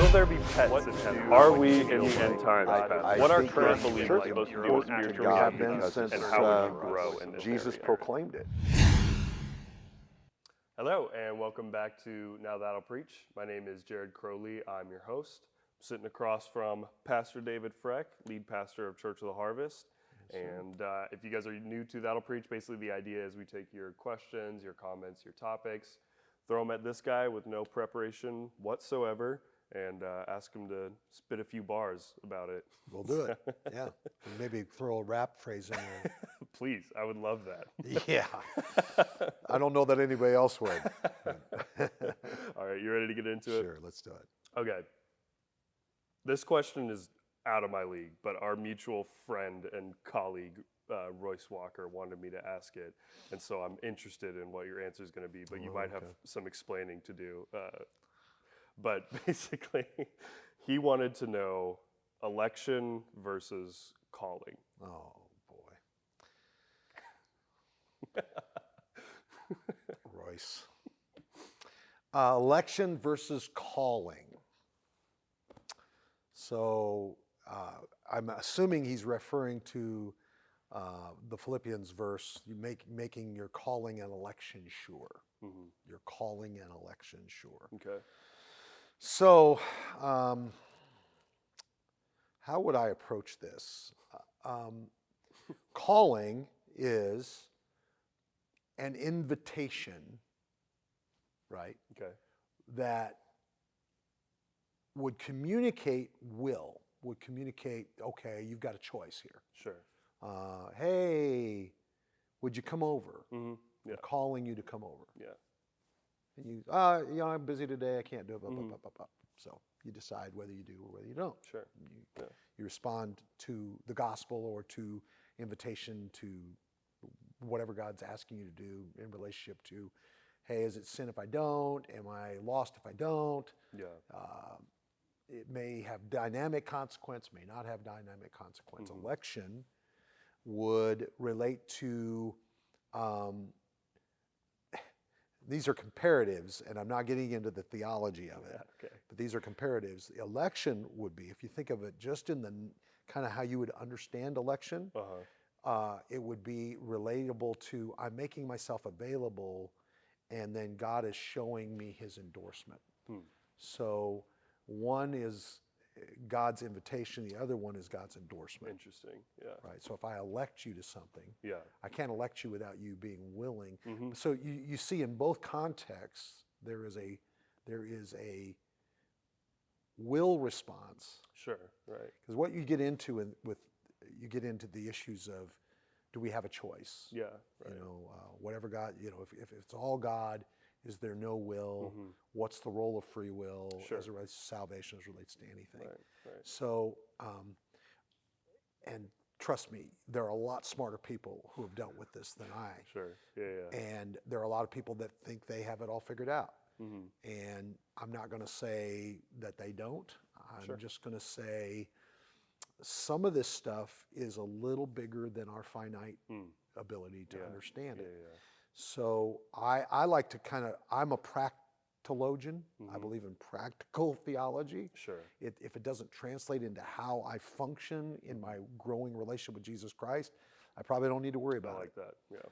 Will there be pets in heaven? Are we in the end times? What are think current the believers church supposed to do important to spiritually God and because and since, how would you grow in this Jesus area? proclaimed it. Hello, and welcome back to Now That'll Preach. My name is Jared Crowley. I'm your host. I'm sitting across from Pastor David Freck, lead pastor of Church of the Harvest. And if you guys are new to That'll Preach, basically the idea is we take your questions, your comments, your topics, throw them at this guy with no preparation whatsoever, and ask him to spit a few bars about it. We'll do it, yeah. And maybe throw a rap phrase in there. Please, I would love that. Yeah. I don't know that anybody else would. All right, you ready to get into it? Sure, let's do it. Okay. This question is out of my league, but our mutual friend and colleague, Royce Walker, wanted me to ask it. And so I'm interested in what your answer is going to be, but you might have some explaining to do. But basically, he wanted to know election versus calling. Oh, boy. Royce. Election versus calling. So I'm assuming he's referring to the Philippians verse, making your calling and election sure. Mm-hmm. Your calling and election sure. Okay. So how would I approach this? Calling is an invitation, right? Okay. That would communicate would communicate, okay, you've got a choice here. Sure. Hey, would you come over? Mm-hmm. Yeah. I'm calling you to come over. Yeah. And you, I'm busy today, I can't do it, blah, blah, blah, blah, blah. So you decide whether you do or whether you don't. Sure. You respond to the gospel or to invitation to whatever God's asking you to do in relationship to, hey, is it sin if I don't? Am I lost if I don't? Yeah. It may have dynamic consequence, may not have dynamic consequence. Mm-hmm. Election would relate to, these are comparatives, and I'm not getting into the theology of it, but these are comparatives. The election would be, if you think of it just in the kind of how you would understand election, it would be relatable to, I'm making myself available, and then God is showing me his endorsement. So one is God's invitation, the other one is God's endorsement. Interesting, yeah. Right, so if I elect you to something, yeah, I can't elect you without you being willing. Mm-hmm. So you see in both contexts, there is a will response. Sure, right. Because what you get into you get into the issues of, do we have a choice? Yeah, right. Whatever God, if it's all God, is there no will? Mm-hmm. What's the role of free will as it relates to salvation, as it relates to anything? Right. So, and trust me, there are a lot smarter people who have dealt with this than I. Sure, yeah. And there are a lot of people that think they have it all figured out. Mm-hmm. And I'm not going to say that they don't. I'm just going to say some of this stuff is a little bigger than our finite ability to understand it. Yeah. So I like to I'm a practologian. Mm-hmm. I believe in practical theology. Sure. If it doesn't translate into how I function in my growing relationship with Jesus Christ, I probably don't need to worry about it. I like that, yeah.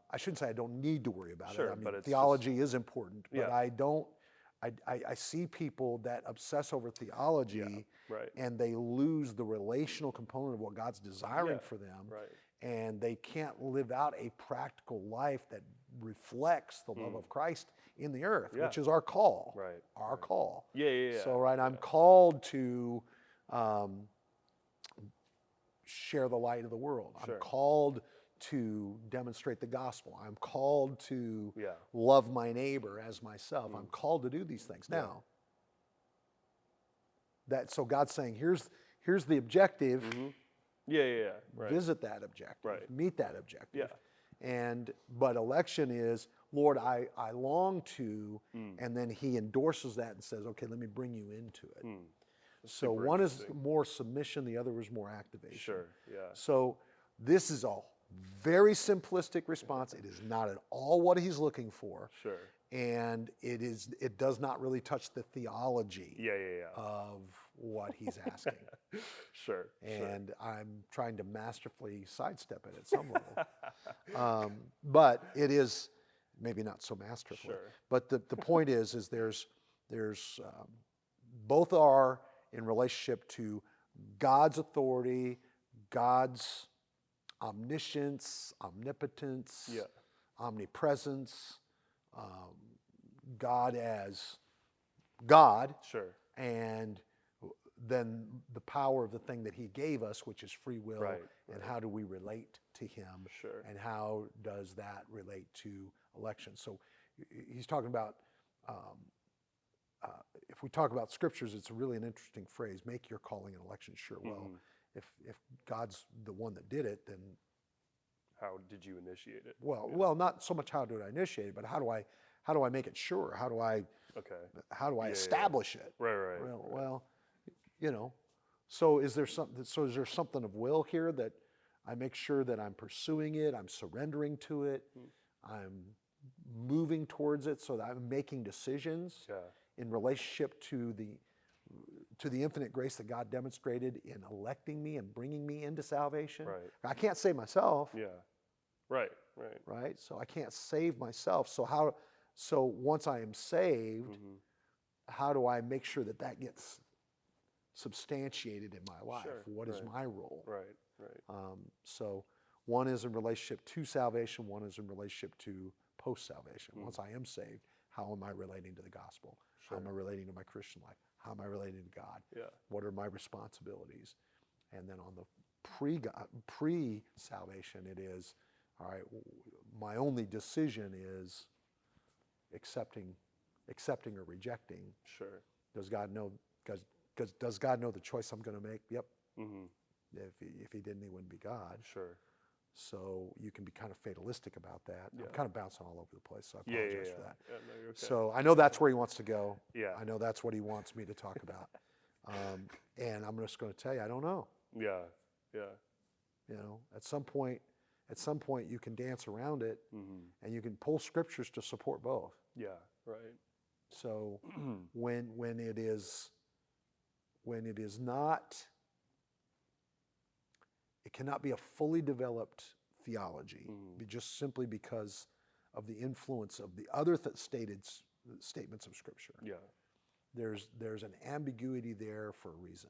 I shouldn't say I don't need to worry about it. I mean, but it's theology is important, but I don't. I see people that obsess over theology, and they lose the relational component of what God's desiring for them. Right. And they can't live out a practical life that reflects the love of Christ in the earth, which is our call. Right. Our call. Yeah. So, I'm called to share the light of the world. Sure. I'm called to demonstrate the gospel. I'm called to Yeah. love my neighbor as myself. I'm called to do these things. Now, so God's saying, here's the objective. Mm-hmm. Yeah. Right. Visit that objective. Right. Meet that objective. Yeah. But election is, Lord, I long to, and then he endorses that and says, okay, let me bring you into it. So one is more submission, the other is more activation. Sure, yeah. So this is a Very simplistic response. It is not at all what he's looking for. Sure. And it does not really touch the theology of what he's asking. Sure. And I'm trying to masterfully sidestep it at some level. But it is maybe not so masterfully. Sure. But the point is there's both are in relationship to God's authority, God's omniscience, omnipotence, omnipresence, God as God, Sure. and then the power of the thing that he gave us, which is free will, and how do we relate to him, and how does that relate to election. So he's talking about, if we talk about scriptures, it's really an interesting phrase, make your calling and election sure. Well, if God's the one that did it, then how did you initiate it? Well, not so much how did I initiate it, but how do I make it sure? How do I establish it? Right. Well, so is there something of will here that I make sure that I'm pursuing it, I'm surrendering to it, I'm moving towards it, so that I'm making decisions in relationship to the infinite grace that God demonstrated in electing me and bringing me into salvation. Right. I can't save myself. Yeah. Right. So I can't save myself. So once I am saved, how do I make sure that gets substantiated in my life? What is my role? Right. So one is in relationship to salvation, one is in relationship to post-salvation. Once I am saved, how am I relating to the gospel? How am I relating to my Christian life? How am I relating to God? What are my responsibilities? And then on the pre-salvation, it is, all right, my only decision is accepting or rejecting. Sure. Does God know? Does God know the choice I'm going to make? Yep. If he didn't, he wouldn't be God. Sure. So you can be kind of fatalistic about that. I'm kind of bouncing all over the place, so I apologize for that. No, you're okay. So I know that's where he wants to go. Yeah. I know that's what he wants me to talk about. And I'm just going to tell you, I don't know. Yeah. At some point you can dance around it, and you can pull scriptures to support both. Yeah. Right. So when it is not, it cannot be a fully developed theology, just simply because of the influence of the other statements of Scripture. Yeah. There's an ambiguity there for a reason,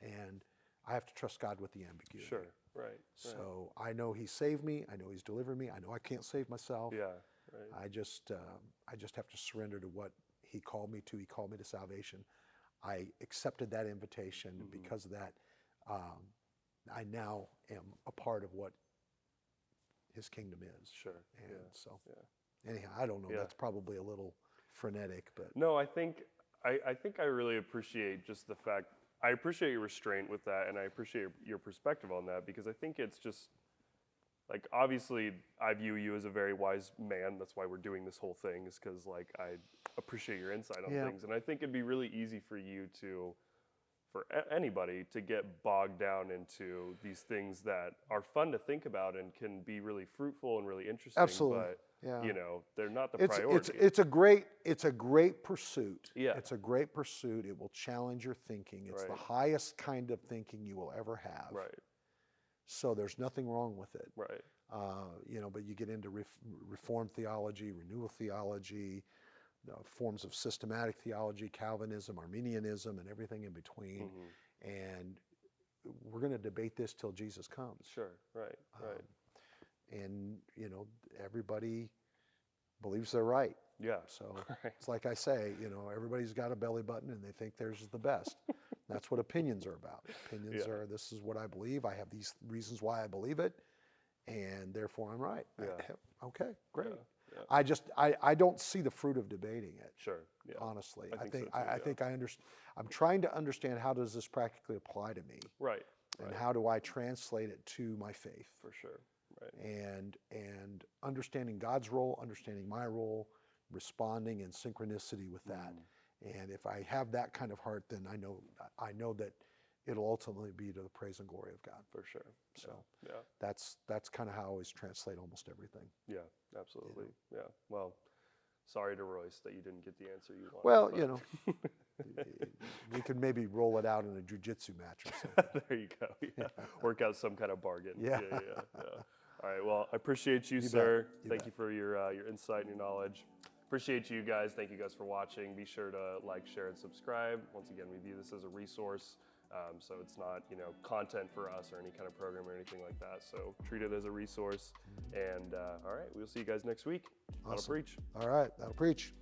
and I have to trust God with the ambiguity. Sure. Right. So I know He saved me. I know He's delivered me. I know I can't save myself. Yeah. Right. I just have to surrender to what He called me to. He called me to salvation. I accepted that invitation, and because of that, I now am a part of what His kingdom is. Sure. And anyhow, I don't know. That's probably a little frenetic, but no, I think I really appreciate just the fact. I appreciate your restraint with that, and I appreciate your perspective on that, because I think it's just like, obviously I view you as a very wise man. That's why we're doing this whole thing, is because like I appreciate your insight on things, and I think it'd be really easy for you for anybody to get bogged down into these things that are fun to think about and can be really fruitful and really interesting. Absolutely. But they're not the priority. It's a great pursuit. Yeah. It's a great pursuit. It will challenge your thinking. It's the highest kind of thinking you will ever have. Right. So there's nothing wrong with it. Right. But you get into Reformed theology, renewal theology, forms of systematic theology, Calvinism, Arminianism, and everything in between. And we're going to debate this till Jesus comes. Sure. Right. And everybody believes they're right. Yeah. So it's like I say, everybody's got a belly button and they think theirs is the best. That's what opinions are about. Opinions are, this is what I believe. I have these reasons why I believe it, and therefore I'm right. Yeah. Okay, great. Yeah. I don't see the fruit of debating it. Sure. Yeah. Honestly, I think I understand. I'm trying to understand, how does this practically apply to me? Right. And how do I translate it to my faith? For sure. Right. And understanding God's role, understanding my role, responding in synchronicity with that. And if I have that kind of heart, then I know that it'll ultimately be to the praise and glory of God. For sure. So yeah. that's kind of how I always translate almost everything. Yeah, absolutely. Yeah. Well, sorry to Royce that you didn't get the answer you wanted. Well, but- you know, we could maybe roll it out in a jiu-jitsu match or something. There you go. Yeah. Work out some kind of bargain. Yeah. Yeah. All right. Well, I appreciate you, bet. sir. You Thank bet. you for your insight and your knowledge. Appreciate you guys. Thank you guys for watching. Be sure to like, share, and subscribe. Once again, we view this as a resource. So it's not, content for us or any kind of program or anything like that. So treat it as a resource. And all right, we'll see you guys next week. That'll Awesome. preach. All right, that'll preach.